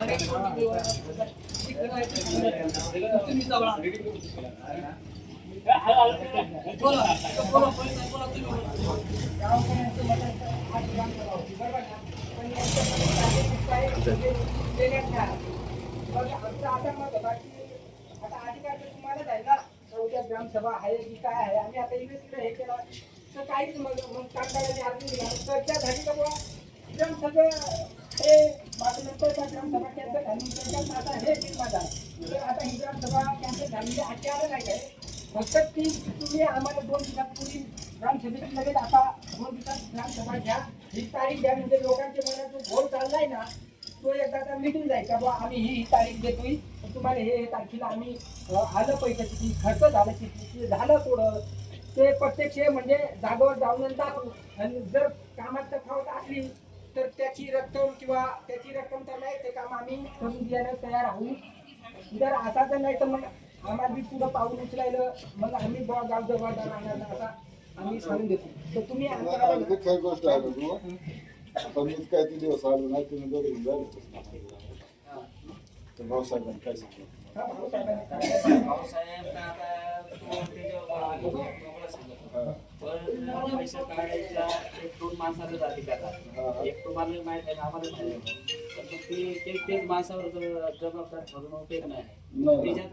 ग्रामसभा आहे की काय आहे आम्ही आता इकडे हे केलं तर काहीच मग कामगारांनी अर्ज दिला तर त्यासाठी का बुवा एकदम सगळं हे नंतर ग्रामसभा कॅन्सल झाली त्याच्यात आता हे बिल माझा तर आता ही ग्रामसभा कॅन्सल झालेली आजच्या नाही काय फक्त ती तुम्ही आम्हाला 2 दिवसापूर्वी ग्रामसभेची लगेच आता 2 दिवसात ग्रामसभा घ्या ही तारीख द्या म्हणजे लोकांच्या मनात जो घोळ चाललाय ना तो एकदा मिटून जाईल का बुवा आम्ही ही तारीख देतोय तुम्हाला हे तारखेला आम्ही आलं पैसे किती खर्च झाला किती झालं थोडं ते प्रत्यक्ष म्हणजे जागेवर जाऊन दाखवू आणि जर कामात तफावत असली तर त्याची रक्कम किंवा त्याची रक्कम तर नाही ते काम आम्ही करून द्यायला तयार आहोत जर असा तर नाही तर मग आम्हाला बी पुढं पाऊल उचलायला मग आम्ही गाव जबाबदार राहणार असा आम्ही सांगून देतो तर तुम्ही खरी गोष्ट आहे पण इतका किती दिवस आलो नाही तुम्ही दोघे झाले तर भाऊसाहेबांनी काय सांगितलं भाऊसाहेब पैसे काढायच्या 1-2 माणसाला जाते त्याला एक तुम्हाला माहित आहे आम्हाला तेच माणसावर जबाबदार ठरून उपयोग नाही त्याच्यात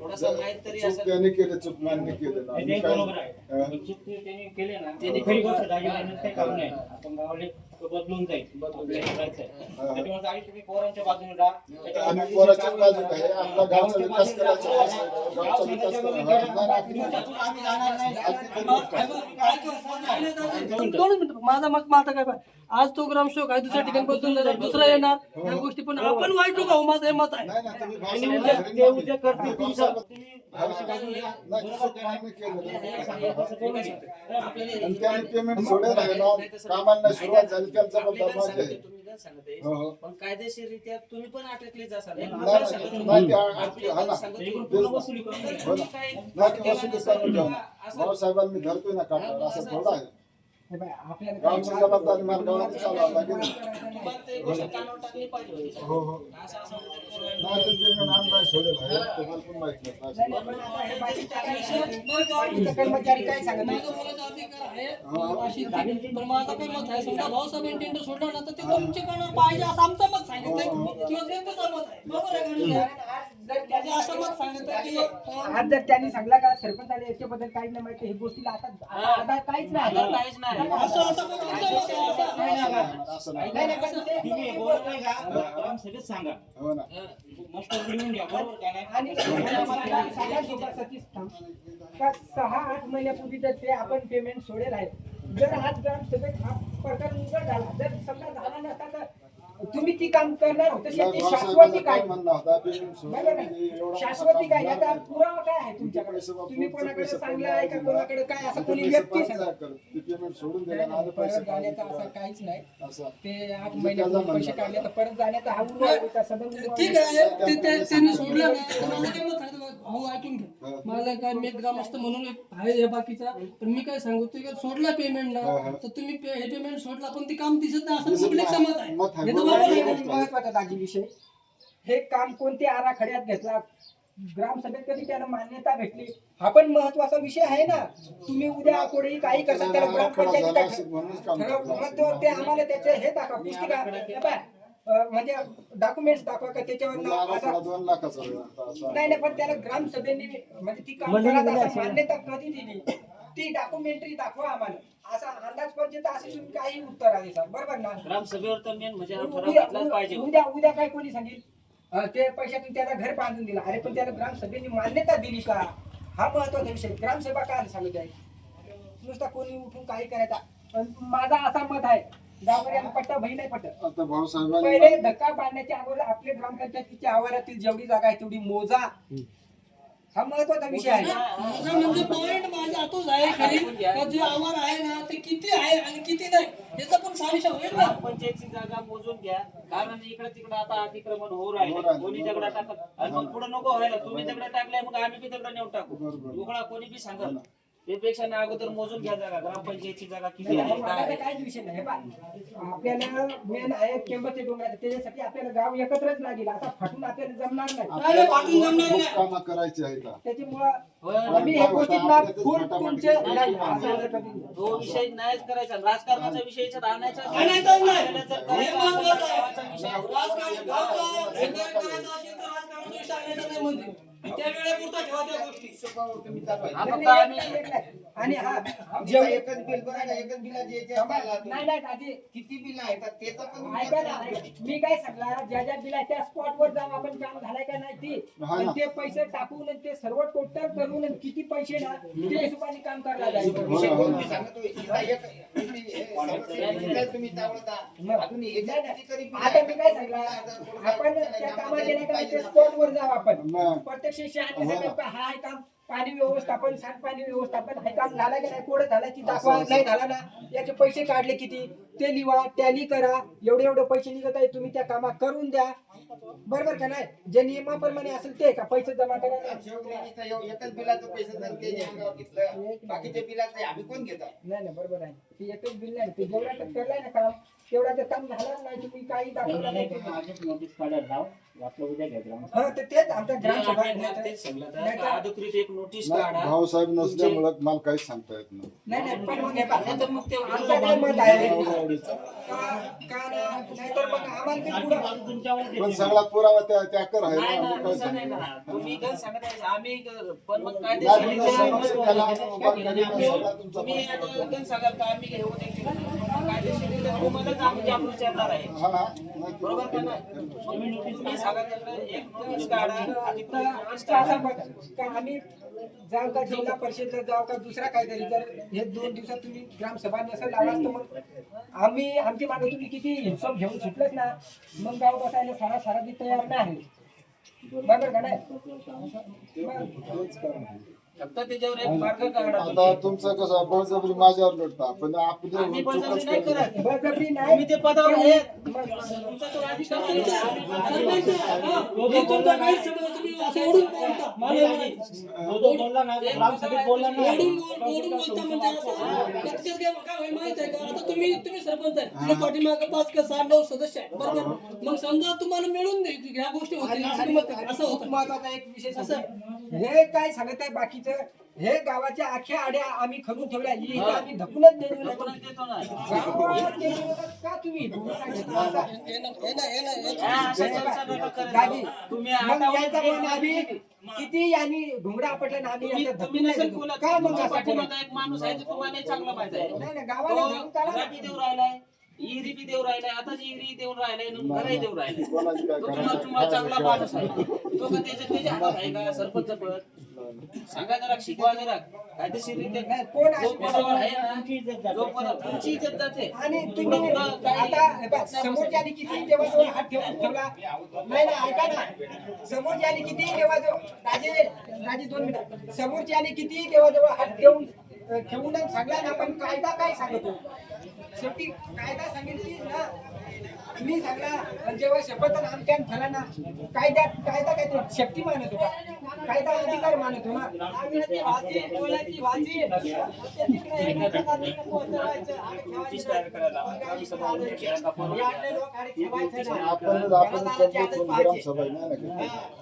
थोडासा माहित तरी असं त्यांनी केलं चूक मान्य केलं बरोबर आहे चूक त्यांनी केले ना त्यांनी खरी गोष्ट काही काम नाही आपण गावाले बदलून जाईल त्याच्यामुळे आणि तुम्ही पोरांच्या बाजूने राहा आम्ही पोराच्या बाजूने आहे आपला गावचा विकास करायचा गावचा विकास माझा मग माझा काय आज तो ग्रामसेवक आहे दुसऱ्या ठिकाणी बदलून जाणार दुसरा येणार या गोष्टी पण आपण वाईट नको माझं हे मत आहे पेमेंट सोडेल आहे ना कामांना सुरुवात झाली त्यांचा पण कायदेशीररित्या तुम्ही पण अटकले जासाल भाऊसाहेबांनी धरतोय ना काम असं थोडं आहे गावची जबाबदारी मार्गावर चालवावं लागेल हो हो नाही सोडेल आहे तुम्हाला पण माहिती कर्मचारी काय सांगत पण माझं काय मत आहे समजा भाऊसाहेब टेंडर सोडलं ना तर ते तुमच्याकडून पाहिजे असं आमचं मत सांगितलं किंवा त्यांचं मत आहे बरोबर आहे आज जर त्यांनी सांगला का सरपंच आले याच्याबद्दल काही नाही माहिती ही गोष्टीला आता काहीच नाही सांगा आणि 6-8 महिन्यापूर्वी जर ते आपण पेमेंट सोडेल आहे जर आज ग्रामसभेत हा प्रकार उघड झाला जर समजा झाला नसता तर तुम्ही ती काम करणार होते शाश्वती काय शाश्वती काय याचा पुरावा काय आहे तुमच्याकडे तुम्ही कोणाकडे सांगला आहे का कोणाकडे काय असं कोणी व्यक्ती परत जाण्याचा असं काहीच नाही ते 8 महिन्यापूर्वी पैसे काढले तर परत जाण्याचा हा उल्लेख ठीक आहे त्यांनी सोडलं भाऊ ऐकून घ्या माझा काय मी ग्रामस्थ म्हणून आहे बाकीचा पण मी काय सांगू की सोडला पेमेंट ना तर तुम्ही हे पेमेंट सोडला पण ते काम दिसत नाही असं पब्लिक समज आहे महत्वाचा दाजी विषय हे काम कोणत्या आराखड्यात घेतला ग्रामसभेत कधी त्याला मान्यता भेटली हा पण महत्वाचा विषय आहे ना तुम्ही उद्या कोणी काही कसं त्याला ग्रामपंचायत ते आम्हाला त्याचे हे दाखवा पुस्तिका म्हणजे डॉक्युमेंट्स दाखवा का त्याच्यावर नाही पण त्याला ग्रामसभेने म्हणजे ती काम मान्यता कधी दिली ती डॉक्युमेंटरी दाखवा आम्हाला असा अंदाज पंचायत असे तुम्ही काही उत्तर आले सर बरोबर ना ग्रामसभेवर तर मेन म्हणजे उद्या काय कोणी सांगेल ते पैशातून त्याला घर बांधून दिला अरे पण त्याला ग्रामसभेने मान्यता दिली का हा महत्वाचा विषय ग्रामसभा काय सांगत आहे नुसता कोणी उठून काही करायचा माझा असा मत आहे गावकऱ्यांना पट्टा भाई नाही पटत पहिले धक्का पाडण्याच्या अगोदर आपल्या ग्रामपंचायतीच्या आवारातील जेवढी जागा आहे तेवढी मोजा हा महत्वाचा विषय आहे म्हणजे पॉइंट माझा तोच आहे खरी जे आव्हान आहे ना ते किती आहे आणि किती नाही याचा पण सारिशा होईल ना पंचायतची जागा मोजून घ्या कारण इकडे तिकडे आता अतिक्रमण होऊ राहिले कोणी दगडा टाकत आणि मग पुढे नको व्हायला तुम्ही दगडा टाकलाय मग आम्ही बी दगडा नेऊन टाकू उघडा कोणी बी सांगा त्यापेक्षा ना अगोदर मोजून घ्या जागा, ग्रामपंचायतची जागा किती आहे काय मला आहे. काहीच विषय नाही हे पहा, आपल्याला मेन आहे केंबचे डोंगर त्याच्यासाठी आपल्याला गाव एकत्रच लागेल. आता फाटून आपल्याला जमणार नाही. आपल्याला कामं करायची आहेत का? त्याच्यामुळं होय. आम्ही हे गोष्टींना फुल तुमचे नाही, असं कधी नाही. तो विषय नाहीच करायचा, राजकारणाचा विषय याच्यात आणायचा आणायचाच नाही. आपल्याला जर करायचा हे महत्त्वाचं आहे. गावाचा विषय राजकारण गावचं सहकार्य करायचं असेल तर राजकारणाचा विषय आणायचा नाही म्हणजे. त्या वेळेपुरता ठेवा त्या गोष्टी. हा फक्त आम्ही आणि हा जेवढे एकच बिल बघा एकच बिलाचे याचे आम्हाला नाही नाही दादी किती बिल आहेत त्याचा पण ऐका ना, मी काय सांगला ज्या ज्या बिला त्या स्पॉटवर जाऊन आपण काम झालाय का नाही ती हा ना. आणि ते पैसे टाकून आणि ते सर्व टोटल करून आणि किती पैसे ना ते हिशोबाने काम करायला जायचं. विषय कोण मी सांगतो इथं एक इथं तुम्ही चावळता अजून याच्यात किती तरी bill आता आहेत. मी काय सांगला आपण त्या कामात गेल्या का ते स्पॉटवर जाऊ आपण मग. प्रत्यक्ष शहाणी सगळं हा आहे काम पाणी व्यवस्थापन सांडपाणी व्यवस्थापन हे काम झालं की नाही कोड झालं की दाखवा नाही झाला ना याचे पैसे काढले किती ते लिहा टॅली करा एवढे एवढे पैसे निघत आहे तुम्ही त्या कामा करून द्या बरोबर का नाही जे नियमाप्रमाणे असेल ते का पैसे जमा करा शेवटी इथं एकच बिलाचं पैसे जर ते अंगावर घेतलं बाकीच्या बिलाचे आम्ही कोण घेत आहे नाही नाही बरोबर आहे ते एकच बिल नाही ते जेवढा करलाय ना काम तेवढा ते काम झालं नाही तुम्ही काही दाखवलं नाही आजच नोटीस काढायला लाव, वाटलं उद्या घ्या ग्राम. हा ते तेच आमच्या ते ग्रामसभा आम्ही तेच सांगलं नाही तर तर- अधिकृत एक नोटीस नाही, काढा. भाऊसाहेब नसल्यामुळं मला काहीच सांगता येत नाही. नाही नाही पण मग हे पहा, नाही तर मग ते आमचं काय मत आहे नाहीतर मग आम्हाला ते पुढं तुमच्यावर पण सगळा पुरावा त्याकर आहे नाही ना, ना, आम्ही काय तसं नाही सांगू? ना. तुम्ही इथं सांगत आहे, आम्ही पण मग नाही, कायदेशीर तुम्ही समस्या त्याला उभा करीत नाही, सगळा तुमचा तुम्ही प्रश्न आता इथं सांगाल का आम्ही घेऊ दे कायदेशीर तुम्हालाच आम्ही आपण विचारणार आहे हा, नाही, बरोबर का नाही मग तुम्ही सांगा त्यांना एक नोटीस काढा अधिकृत तर नोटीस आमचं असं काढा. मत का आम्ही जाऊ का जिल्हा परिषदला जाऊ का दुसरा काहीतरी जर हे 2 दिवसात तुम्ही ग्रामसभा नसेल लावला तर मग आम्ही आमची मागं तुम्ही किती हिशोब घेऊन सुटलेच ना मग गाव बसायला सारा सारा ती तयार नाही बरोबर का नाही फक्त त्याच्यावर एक मार्ग काढा आता तुमचं कसं बळजबरी माझ्यावर लढता पण आम्ही आपली बळजबरी नाही करत बळजबरी नाही तुम्ही ते पदावर आहेत मग- तुमचा तो अधिकार आहे. सरपंच, हा, हे तुमचा गैरसमज तुम्ही असं ओढून बोलता. मला नाही. जो बोलला ना ग्रामसभेत बोलला ना ओढून बोलता म्हणजे असं त्याच्यात काय होईल माहित आहे का आता तुम्ही सरपंच आहे तुझ्या पाठीमागे 5 का 6 9 सदस्य आहे बरोबर मग समजा तुम्हाला मिळून ह्या गोष्टी होतील असं मत आहे. असं खूप होतं महत्वाचा एक विषय असं हे काय सांगत आहे बाकीचं हे गावाच्या आख्या आड्या आम्ही खणून ठेवल्या ही आम्ही धकूनच देतो नाही. आपण देतो ना गावावर ते विरोधात का तुम्ही भूमिका घेतला असा? हा, अशा चर्चा नका करत दादी, जाऊ. तुम्ही मग आता याचा पण आम्ही किती यांनी घुंगडा आपटला ना आम्ही याचा तुम्ही धकून नाही नसेल देतो. बोलत का मग तुमच्या असं बोलत? पाठीमागे एक माणूस आहे तो तुम्हाला चांगला माहित आहे नाही नाही गावाला घेऊन तो चाला ना. घराबी देऊ राहिलाय इरी बी देऊ राहिलाय आताच इरी देऊन राहिलाय घरही देऊ राहिलाय कोणाची काय तो करायचं? तुम्हाला चांगला माणूस आहे तो का त्याच्या हातात आहे का सरपंच पद सांगा जरा शिकवा जरा कायदेशीररित्या नाही, कोण जो अशी पदावर आहे तुमची इज्जत ना जाते. जो पदावर तुमची इज्जत जाते आणि तुम्ही पुढं काही- आता हे बघ, समोरच्याने किती देवाजवळ हात ठेवून ठेवला नाही ना ऐका ना समोरच्याने किती देवाजवळ राजे 2 मिनिट समोरच्याने किती देवाजवळ हात ठेवून ठेवून सांगला ना आपण कायदा काय सांगतो शेवटी कायदा सांगितली ना मी सांगला जेव्हा शपथ आमच्यान झाला ना कायदा काय तो शक्ती मानत होता कायदा अधिकार मानत हो ना बोलायची वाची नोटीस तयार करायला ग्रामसभा आपण ग्रामसभा आहे ना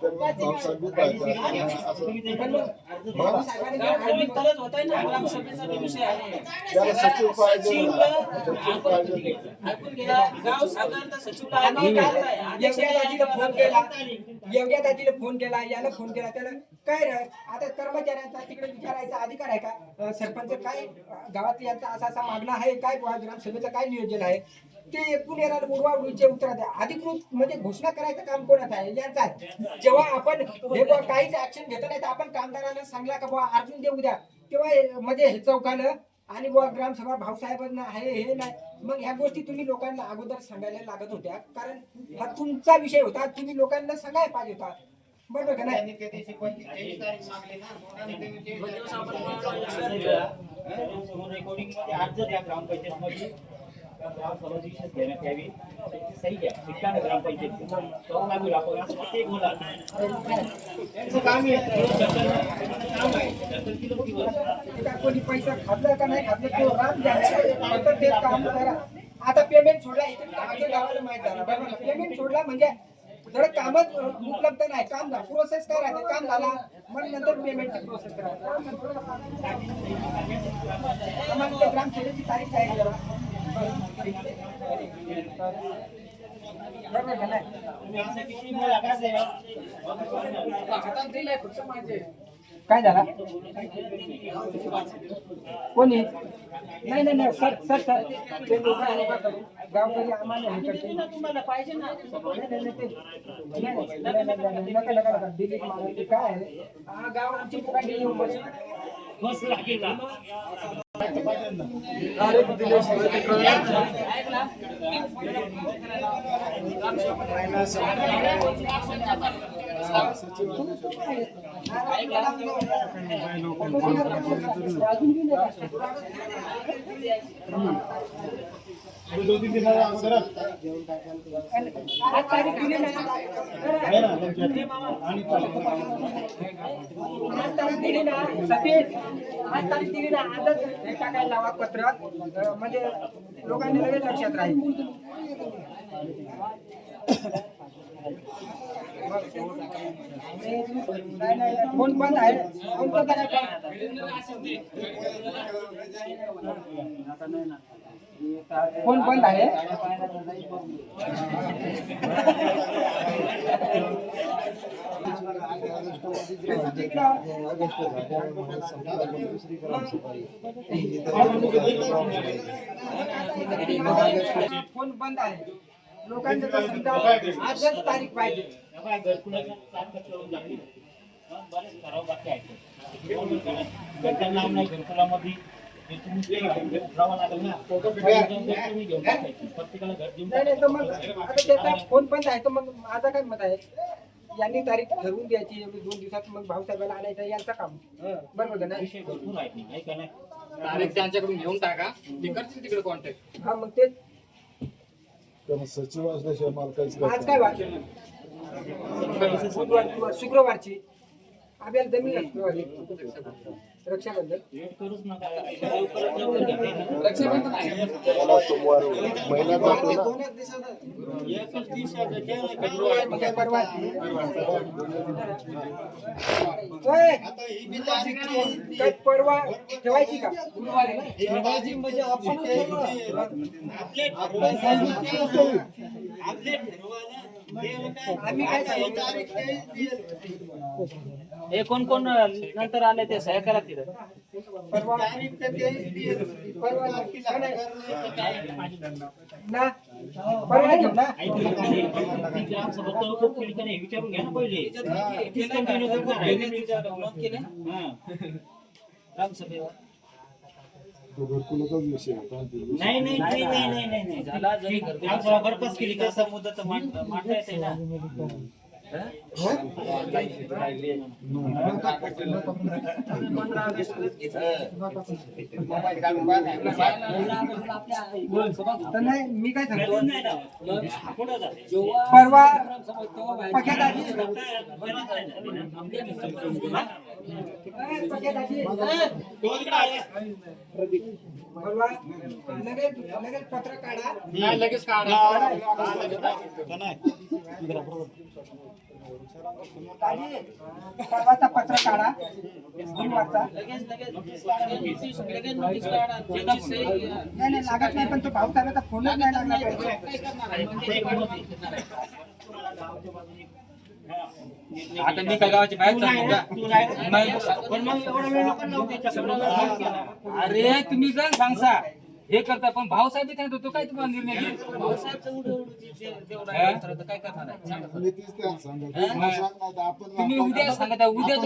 तर भाऊसाहेब बी पाहिजे. असं गाव तरच होत आहे ना ग्रामसभेचा बी विषय आहे त्याला सचिव पाहिजे सचिव पाहिजे. ऐकून घ्या गाव सागर तर सचिवला आम्ही आम्ही काल काय येवग्या दाजीला फोन केला येवग्या दाजीला फोन केला याला फोन केला त्याला काय रे आता कर्मचाऱ्यांचा तिकडे विचारायचा अधिकार आहे का सरपंच काय गावात यांचा असा असा मागणं आहे काय बुवा ग्रामसभेचं काय नियोजन आहे ते एकूण येणार उडवाउडवीचे उत्तर द्या अधिकृत म्हणजे घोषणा करायचं काम कोणाचं आहे यांचं आहे जेव्हा आपण हे बुवा काहीच ऍक्शन घेत नाही तर आपण कामगारांना सांगला का बुवा अर्जून देऊ द्या तेव्हा म्हणजे हे चौकानं आणि बुवा ग्रामसभा भाऊसाहेबांना आहे हे नाही मग ह्या गोष्टी तुम्ही लोकांना अगोदर सांगायला लागत होत्या कारण हा तुमचा विषय होता तुम्ही लोकांना सांगायला पाहिजे होता बरोबर का नाही त्यांनी त्या दिवशी 23 तारीख मागली ना आणि ते दिवस आपण रेकॉर्डिंग मध्ये आज जर या ग्रामपंचायत मध्ये ग्रामसभा दिवशी घेण्यात यावी सही घ्या ठिकाण ग्रामपंचायत तो लागू आपण असं ते बोला त्यांचं काम आहे काम आहे त्याचं किलो दिवस कोणी पैसा खाल्ला का नाही खाल्लं तो राम द्या फक्त ते काम करा. आता पेमेंट सोडला इथे आमच्या गावाला माहित झालं बरोबर पेमेंट सोडला म्हणजे जर कामच उपलब्ध नाही काम झालं प्रोसेस काय राहते काम झाला मग नंतर पेमेंटची प्रोसेस करायची आम्हाला ते ग्रामसेवेची तारीख आहे जरा बरोबर का नाही तुम्ही असं किती मला काय द्या काय झाला कोणी नाही नाही नाही सर सर सर ते गावकरी आम्हाला हे करते तुम्हाला पाहिजे ना नका नका दिलीप महाराज काय आहे गाव आमची पुकाटी येऊन बस बस लागेल ना दोन-तीन दिवसाच्या अगोदरच आज तारीख दिली ना आज तारीख दिली ना सतीश आज तारीख दिली ना आजच हे टाकायला लावा पत्र म्हणजे लोकांनी लगेच लक्षात राहील नाही नाही फोन बंद आहे फोन बंद आहे फोन बंद आहे फोन बंद आहे लोकांचं तर समजा आजच तारीख पाहिजे काय घरकुलाचं काम करून लागली बरेच ठराव बाकी आहेत घरचं नाव नाही घरकुलामध्ये ते तुम्ही उठावं लागेल ना तुम्ही घेऊन टाकायची प्रत्येकाला घर देऊन नाही नाही तर मग आता त्याचा फोन बंद आहे तर मग माझं काय मत आहे यांनी तारीख ठरवून द्यायची 2 दिवसात मग भाऊसाहेबाला आणायचं यांचं काम बरोबर का नाही विषय भरपूर आहेत नाही का नाही तारीख त्यांच्याकडून घेऊन टाका ते करतील तिकडे कॉन्टॅक्ट हा मग तेच कारण सचिव असल्याशिवाय मला काहीच करता आज काय वाटलं बुधवार किंवा शुक्रवारची आपल्याला जमीन शुक्रवारी रक्षाबंधन वेट करूच नका लवकरात लवकर घ्या. रक्षाबंधन आहे मला सोमवार महिना जातो ना एकच दिवस आहे, ते मग काय परवा होय. काय परवा ठेवायची का ठेवायची म्हणजे आपण आम्ही काय सांगू? हे कोण कोण नंतर आले ते सह्या करा तिथं परवा परवा ना परवा घेऊ ना ती ग्रामसभा तळकोट केली का नाही विचारून घ्या ना पहिले तीच कंटिन्यू करणार आहे. हां. ग्रामसभेवर तो घरकुलाचाच विषय होता नाही नाही नाही नाही नाही नाही नाही झाला जरी ग्रामसभा बरपास केली का कसं मुदत मांडता येते ना मोबाईल काढून तर नाही मी काय सांगतो नाही ना. पुढं जा. परवा पक्यादाजी परवा लगेच पत्र काढा नाही लगेच काढा दाजी, परवाचा पत्र काढा गुरुवारचा नाही नाही लागत नाही पण तो भाऊसाहेबाचा फोनच नाही लागला आता मी काय गावाची बाहेर चाललो का? तू नाही. पण मग एवढा वेळ नको लावू त्याच्याकडे. अरे तुम्ही जण सांगसा हे करता पण भाऊसाहेब इथे तो काय तुम्हाला निर्णय घेईल काय करणार आहे सांगा. मी तीच त्याला सांगतो. मला सांग नाही तर आपण तुम्ही उद्या सांगता उद्या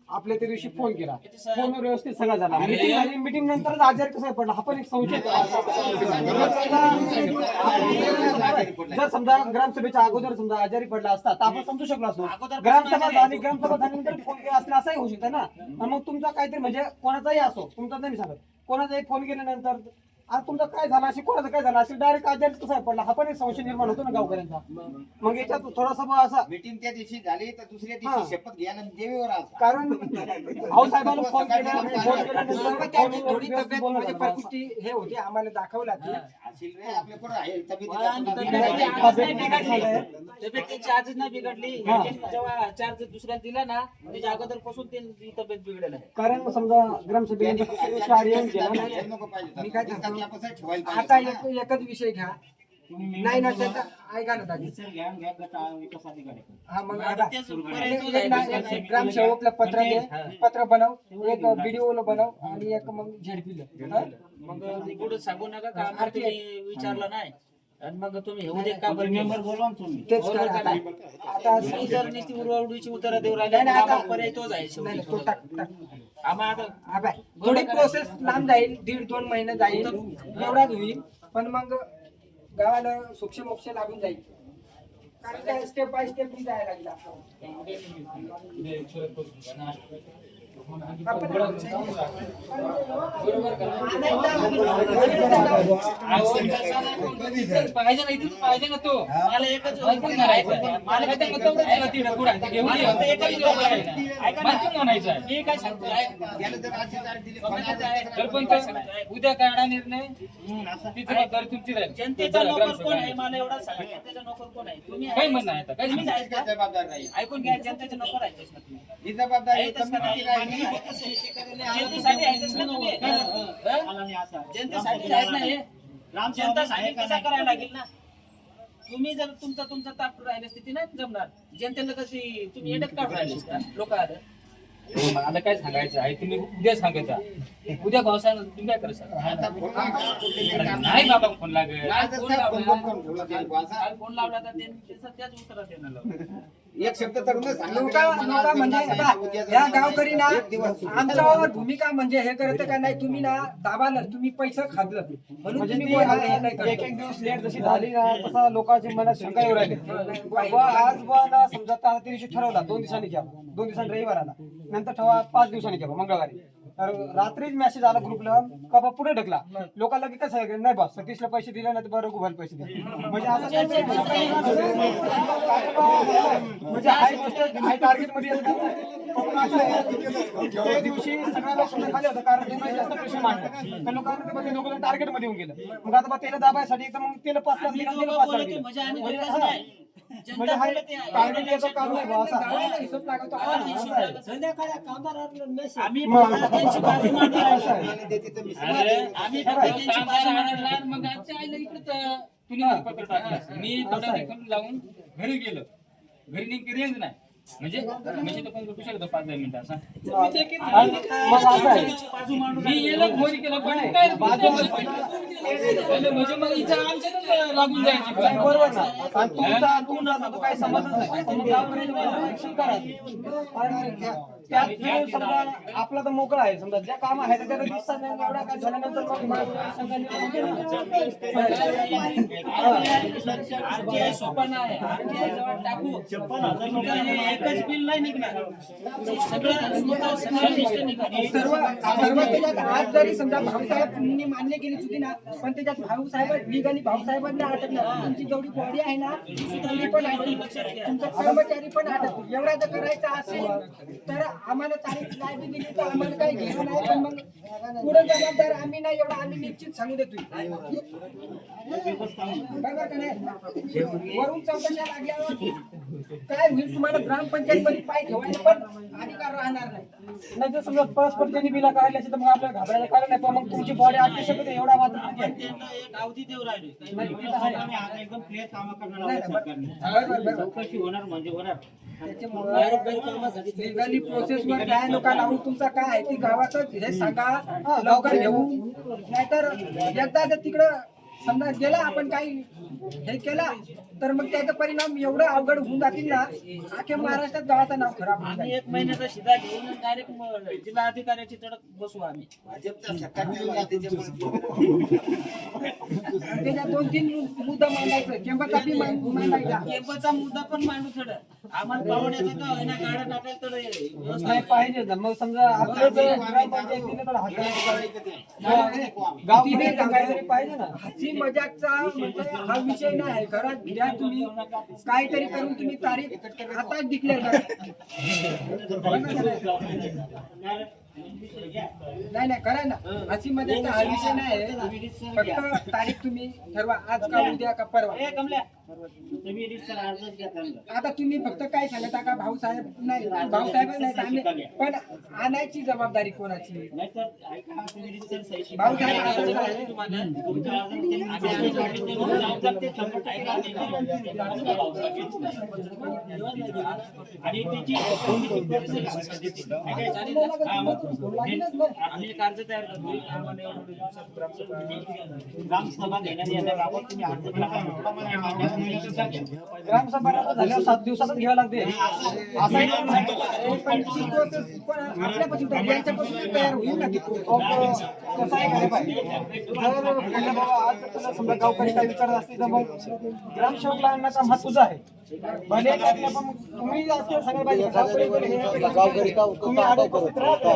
आपल्या त्या दिवशी फोन केला फोनवर व्यवस्थित सगळा झाला मीटिंग नंतर आजारी कसं पडला हा पण एक संशय जर समजा ग्रामसभेच्या अगोदर समजा आजारी पडला असता तर आपण समजू शकलो असतो ग्रामसभा झाल्यानंतर फोन केला असला असाही होऊ शकतो ना आणि मग तुमचा काहीतरी म्हणजे कोणाचाही असो तुमचा नाही मी सांगत कोणाचाही फोन केल्यानंतर आज तुमचं काय झालं असेल, कोणाचं काय झालं असेल, डायरेक्ट आजारी कसा पडला हा पण एक संशय निर्माण होतो ना गावकऱ्यांचा. मग याच्यात थोडासा बुवा असा मीटिंग त्या दिवशी झाली तर दुसऱ्या दिवशी शपथ घ्यायला देवीवर आला. कारण भाऊसाहेबांना फोन केल्यानंतर थोडी तब्येत म्हणजे प्रकृती हे होती आम्हाला दाखवला ती. असेल रे आपल्याकडे आहे तब्येतीची आजच नाही बिघडली. जेव्हा चार्ज दुसऱ्याला दिला ना त्याच्या अगोदरपासून ती तब्येत बिघडेल आहे. कारण समजा ग्रामसभेने कार्य केलं ना, नको पाहिजे. मी काय सांगतो, आपण ठेवायला आता एकच विषय घ्या. नाही ना त्याचा ऐका ना दादी. हा मग आता एक ग्रामसेवकला पत्र दे, पत्र बनव, एक बीडीओ ला बनव आणि एक मग झेडपीला. मग कुठं सांगू नका का आम्हाला तुम्ही विचारलं नाही आणि मग तुम्ही हे उद्या का बरं मेंबर बोलवा तुम्ही तेच करा आता. आता तुम्ही जर नुसती उडवाउडवीची उत्तरं देऊ नाही, राहिले नाही, आता- आम्हाला पर्याय तोच आहे नाही, शेवटी. नाही, तो टाक टाक. आम्हाला आता हा बाय. थोडी प्रोसेस लांब जाईल, 1.5-2 महिने जाईल एवढाच होईल. पण मग गावाला सोक्ष मोक्ष लागून जाईल. कारण काय स्टेप बाय स्टेप मी जायला लागला. पाहिजे नाही तर पाहिजे ना तो. मला एकच ऐकून म्हणायचं. मला काय ते मतदान करायला तिकडं पुढं. ते घेऊन ये. मला फक्त एकच ऐका आहे. ना. ऐका ना. बाकी म्हणायचं आहे. मी काय सांगतो ऐक. त्याला जर अशी तारीख दिली सरपंच उद्या काढा निर्णय ती जबाबदारी तुमची राहील. जनतेचा नोकर कोण आहे मला एवढा सांगा. जनतेचा नोकर कोण आहे तुम्ही काय म्हणणं आहे आता? काय तुम्हीच आहेत का? जबाबदार नाही. ऐकून घ्या जनतेचे नोकर आहेतच ना तुम्ही. ही जबाबदारी आहेतच का नाही? जनतेसाठी आहेतच ना तुम्ही. जनतेसाठी आहेत ना हे. जनतासाठी कसा करायला लागेल ना. तुम्ही जर तुमचा ताप राहिल्या स्थिती नाही जमणार. जनतेला कशी तुम्ही येण्यात काढून राहिलेस का लोक आलं. मला काय सांगायचं आहे तुम्ही उद्या सांगायचा. उद्या भावसाहेब तुम्ही काय करायचं? नाही बाबा फोन लागेल. फोन लावला तर त्याच उत्तर देणार लावलं. एक शब्द तरुण लोका म्हणजे या गावकरी ना आमच्यावर भूमिका म्हणजे हे करत का नाही. तुम्ही ना दाबाल, तुम्ही पैसे खाल्लं म्हणून म्हणजे तुम्ही ती बोला, हे नाही करत. एक दिवस लेट जशी झाली ना तसा लोकांची मनात शंका येऊ राहिली. बुवा आज बुवा ना समजा आता त्या दिवशी ठरवला 2 दिवसांनी घ्या, 2 दिवसांनी रविवाराला, नंतर ठेवा 5 दिवसांनी घ्या मंगळवारी. तर रात्रीच मेसेज आला ग्रुपला का बा पुढे ढकला. लोकांना की कसं आहे, नाही बा सतीशला पैसे दिले ना तर बरं गुभाला पैसे द्या. म्हणजे असं काही म्हणजे हाय गोष्ट हाय टार्गेट मध्ये त्या दिवशी सगळ्या लोकांना खाली होतं कारण तुम्ही जास्त पैसे मांडले तर लोकांना टार्गेट मध्ये येऊन गेलं. मग आता बा त्याला दाबायसाठी तर मग त्याला 5 लाख दिला, त्याला 5 लाख दिला. म्हणजे आणि बोलतच नाही. म्हणजे हाय टार्गेट याचं काम नाही बा असा. हिशोब लागतो. आम्ही मग- फक्त त्यांची बाजू मांडू राहिलो. आम्ही फक्त अरे, त्यांची कामगार बाजू म्हणाला, मांडू मग आजच्या आईला इकडे तुम्ही पत्र टाकलं. मी थोडा देखून लावून घरी गेलो. घरी नेमकी रेंज नाही. म्हणजे तो पण भेटू शकतो 5-10 मिनिटं असा. मग असं आहे. बाजू मांडू मी गेलो फोन केला पण काय म्हणजे मग इथं आमच्यातच लागून जायची. नाही, बरोबर ना. आणि तुमचा तुमचा काही संबंधच नाही. तुम्ही गावकऱ्यांनी रक्षण करा. आणि त्यात वेळ समजा आपला तर मोकळा आहे. समजा ज्या काम आहे त्याला दिसत नाही एवढा काय झाल्यानंतर मग RTI सोपा नाही. RTI जेव्हा टाकू तुमचं एकच बिल नाही निघणार. सगळं लिस्ट निघणार. सर्व त्याच्यात आज जरी समजा भाऊसाहेबांनी मान्य केली चुकी ना, पण त्याच्यात भाऊसाहेब लिगली भाऊसाहेबांना अटकणार. तुमची जेवढी बॉडी आहे ना तेवढी पण अटकली. तुमचा कर्मचारी पण अटकतो. एवढा जर करायचा असेल तर आम्हाला तारीख नाही बी दिली तर आम्हाला काही घेणं नाही. पण मग पुढे जबाबदार आम्ही नाही, एवढा आम्ही निश्चित सांगू देतोय. बरोबर का नाही? वरून चौकशा लागल्यावर काय होईल तुम्हाला ग्रामपंचायत मध्ये पाय ठेवायला पण अधिकार राहणार नाही. नाही तर समजा परस्पर त्यांनी बिला काढली असेल तर मग आपल्याला घाबरायचं कारण नाही. पण मग तुमची बॉडी अटकू शकते एवढा मात्र ठीक आहे. त्यांना एक अवधी देऊ राहिली. एकदम क्लिअर काम करणार चौकशी होणार म्हणजे होणार. लिगली प्रोसेस वर काय लोक लावून तुमचा काय आहे ती गावातच हे सांगा लवकर घेऊ. नाहीतर एकदा जर तिकडं समजा गेला आपण काही हे केला तर मग त्याचा परिणाम एवढं अवघड होऊन जातील ना अख्ख्या महाराष्ट्रात गावाचं नाव खराब होऊन आम्ही जाईल. 1 महिन्याचा शिधा घेऊन डायरेक्ट जिल्हा अधिकाऱ्याची तडक बसू आम्ही. भाजपचा सरकार त्याच्यामुळे त्याच्यात 2-3 मुद्दा मांडायचं केंबाचा बी मांडायचा. केबलचा मुद्दा पण मांडू थोडं. आम्हाला परवड्याचं का होईना गाड्या टाकायला तर व्यवस्था नाही पाहिजे ना. मग समजा आपलं जर ग्रामपंचायतीने तर गाव काहीतरी पाहिजे ना. हसी मजाकचा म्हणजे हा विषय नाही आहे. घरात घ्या तुम्ही काहीतरी करून तुम्ही तारीख आता डिक्लेअर करा. नाही नाही करा ना. हसी मजाकचा हा विषय नाही आहे. फक्त तारीख तुम्ही ठरवा, आज का उद्या का परवा. आता तुम्ही फक्त काय सांगता का भाऊसाहेब नाही, भाऊसाहेब नाही तर आम्ही, पण आणायची जबाबदारी कोणाची? भाऊसाहेब आणायचं आहे. आणि त्याची आम्ही एक अर्ज तयार करतो. आम्हाला एवढं दिवसात ग्रामसभा ग्रामसभा घेण्यात येणार आपण तुम्ही अर्ज ग्रामसभा झाल्यावर 7 दिवसातच घ्यावं लागते असं पण ती process पण आपल्यापासून तर यांच्यापासून तयार होईल ना ती process. कसं आहे काय पाहिजे. जर म्हणलं बाबा आज तुला समजा गावकरी काय विचारत असतील तर मग ग्रामसेवकला आणण्याचा महत्त्वाचा आहे. भले त्यातलं पण तुम्ही असं सांगायला पाहिजे गावकरी तुम्ही आडे उपस्थित राहता.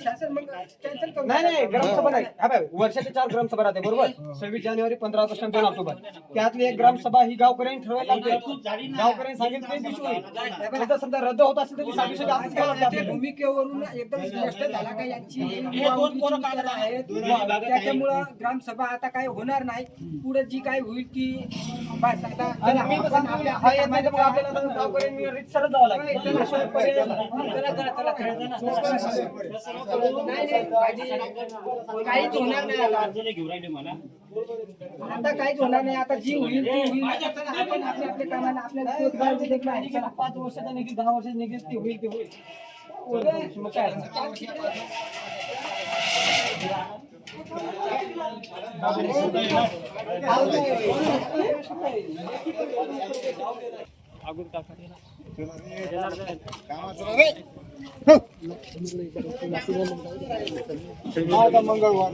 शासन मग कॅन्सल करू. नाही ग्रामसभा नाही. हा बाय, वर्षाचे 4 ग्रामसभा राहते बरोबर. 26 जानेवारी, 15 ऑगस्ट आणि 2 ऑक्टोबर. त्यातली एक ग्रामसभा ही गावकऱ्यांनी ठरवायला लागते. गावकऱ्यांनी सांगितलं ते दिवशी होईल. नाहीतर समजा रद्द होत असेल तर ती 26 च्या आतच करावं लागतं त्या आपल्याला. भूमिकेवरून एकदम स्पष्ट झाला का यांची विचार आहेत. त्याच्यामुळं ग्रामसभा आता काय होणार नाही. पुढे जी काय होईल ती बस आता आणि मी कसं आपल्या हा येत नाही तर मग आपल्याला तर गावकऱ्यांनी रीतसरच जावं लागेल. त्याशिवाय पर्याय नाही. काहीच होणार नाही आता. अर्ज नाही घेऊन राहिले मला. आता काहीच होणार नाही. आता जी होईल ती होईल. आपण आपल्या कामाला आपल्याला रोजगार जे देखणं आहे. चला. 5 वर्षाचा निघेल, 10 वर्षाचा निघेल, ते होईल ते होईल. मग काय मंगळवार